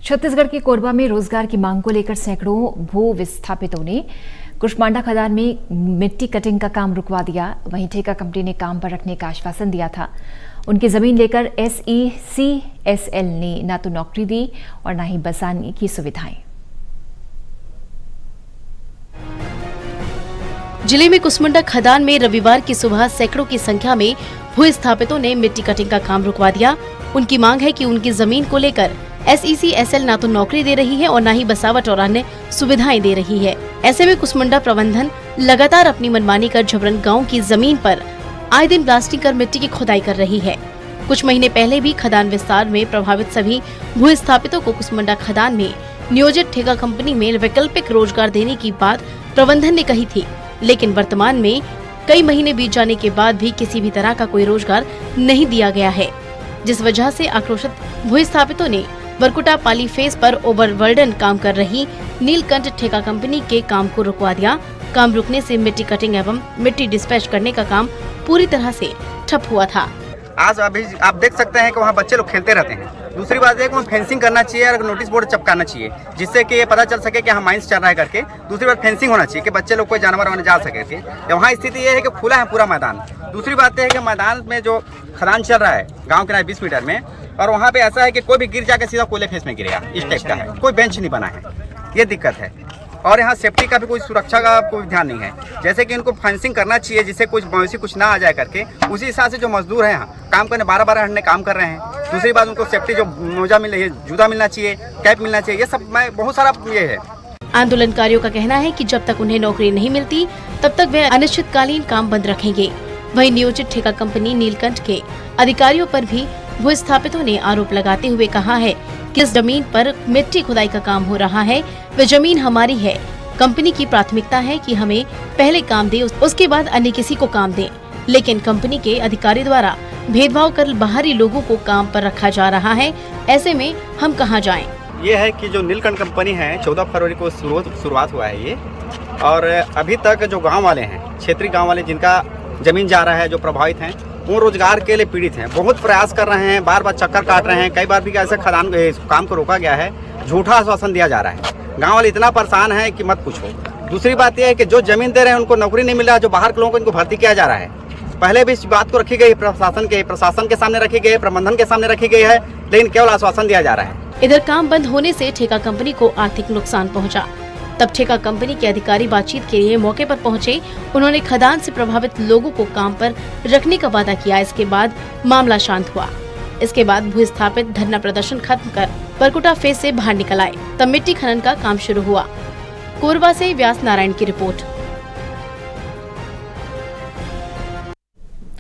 छत्तीसगढ़ के कोरबा में रोजगार की मांग को लेकर सैकड़ों भू विस्थापितों ने कुशमांडा खदान में मिट्टी कटिंग का काम रुकवा दिया। वहीं ठेका कंपनी ने काम पर रखने का आश्वासन दिया था। उनकी जमीन लेकर SECSL ने न तो नौकरी दी और न ही बसाने की सुविधाएं। जिले में कुशमांडा खदान में रविवार की सुबह सैकड़ों की संख्या में भूस्थापितों ने मिट्टी कटिंग का काम रुकवा दिया। उनकी मांग है कि उनकी जमीन को लेकर SECSL न तो नौकरी दे रही है और न ही बसावट और अन्य सुविधाएं दे रही है। ऐसे में कुशमांडा प्रबंधन लगातार अपनी मनमानी कर झबरन गांव की जमीन पर आए दिन ब्लास्टिंग कर मिट्टी की खुदाई कर रही है। कुछ महीने पहले भी खदान विस्तार में प्रभावित सभी भूस्थापितों को कुशमांडा खदान में नियोजित ठेका कंपनी में वैकल्पिक रोजगार देने की बात प्रबंधन ने कही थी, लेकिन वर्तमान में कई महीने बीत जाने के बाद भी किसी भी तरह का कोई रोजगार नहीं दिया गया है, जिस वजह से आक्रोशित भूस्थापितों ने बरकुटा पाली फेस पर ओवरबर्डन काम कर रही नीलकंठ ठेका कंपनी के काम को रुकवा दिया। काम रुकने से मिट्टी कटिंग एवं मिट्टी डिस्पैच करने का काम पूरी तरह से ठप हुआ था। आज अभी आप देख सकते हैं कि वहाँ बच्चे लोग खेलते रहते हैं। दूसरी बात है कि वहाँ फेंसिंग करना चाहिए और नोटिस बोर्ड चिपकाना चाहिए, जिससे कि ये पता चल सके कि हाँ माइंस चल रहा है करके। दूसरी बात फेंसिंग होना चाहिए कि बच्चे लोग कोई जानवर वाने जा सके थे। वहाँ स्थिति ये है कि खुला है पूरा मैदान। दूसरी बात है कि मैदान में जो खदान चल रहा है गाँव के 20 मीटर में, और वहाँ पे ऐसा है कि कोई भी गिर जाकर सीधा कोयले फेस में गिरेगा, इस टाइप का है। कोई बेंच नहीं बना है, ये दिक्कत है। और यहाँ सेफ्टी का भी कोई सुरक्षा का कोई ध्यान नहीं है। जैसे कि इनको फेंसिंग करना चाहिए जिससे कुछ मवेशी कुछ ना आ जाए करके। उसी हिसाब से जो मजदूर हैं यहाँ काम करने 12-12 घंटे काम कर रहे हैं। दूसरी बात उनको सेफ्टी जो मोजा मिल रही है, जूता मिलना चाहिए, कैप मिलना चाहिए, ये सब मैं बहुत सारा ये है। आंदोलनकारियों का कहना है कि जब तक उन्हें नौकरी नहीं मिलती तब तक वे अनिश्चितकालीन काम बंद रखेंगे। वहीं नियोजित ठेका कंपनी नीलकंठ के अधिकारियों पर भी भूस्थापितों ने आरोप लगाते हुए कहा है कि इस जमीन पर मिट्टी खुदाई का काम हो रहा है, वह जमीन हमारी है। कंपनी की प्राथमिकता है कि हमें पहले काम दे, उसके बाद अन्य किसी को काम दे, लेकिन कंपनी के अधिकारी द्वारा भेदभाव कर बाहरी लोगों को काम पर रखा जा रहा है। ऐसे में हम कहां जाएं? ये है कि जो नीलकंठ कंपनी है 14 फरवरी को शुरुआत हुआ है ये, और अभी तक जो गाँव वाले हैं, क्षेत्रीय गाँव वाले जिनका जमीन जा रहा है, जो प्रभावित हैं, वो रोजगार के लिए पीड़ित हैं। बहुत प्रयास कर रहे हैं, बार बार चक्कर काट रहे हैं। कई बार भी ऐसे खदान काम को रोका गया है, झूठा आश्वासन दिया जा रहा है। गांव वाले इतना परेशान है कि मत पूछो। दूसरी बात यह है कि जो जमीन दे रहे हैं उनको नौकरी नहीं मिल रहा है, जो बाहर के लोगों को इनको भर्ती किया जा रहा है। पहले भी इस बात को रखी गई, प्रशासन के सामने रखी गई, प्रबंधन के सामने रखी गई है, लेकिन केवल आश्वासन दिया जा रहा है। इधर काम बंद होने से ठेका कंपनी को आर्थिक नुकसान पहुंचा। तब ठेका कंपनी के अधिकारी बातचीत के लिए मौके पर पहुंचे। उन्होंने खदान से प्रभावित लोगों को काम पर रखने का वादा किया। इसके बाद मामला शांत हुआ। इसके बाद भूस्थापित धरना प्रदर्शन खत्म कर बरकुटा फेस से बाहर निकल आए। तब मिट्टी खनन का काम शुरू हुआ। कोरबा से व्यास नारायण की रिपोर्ट।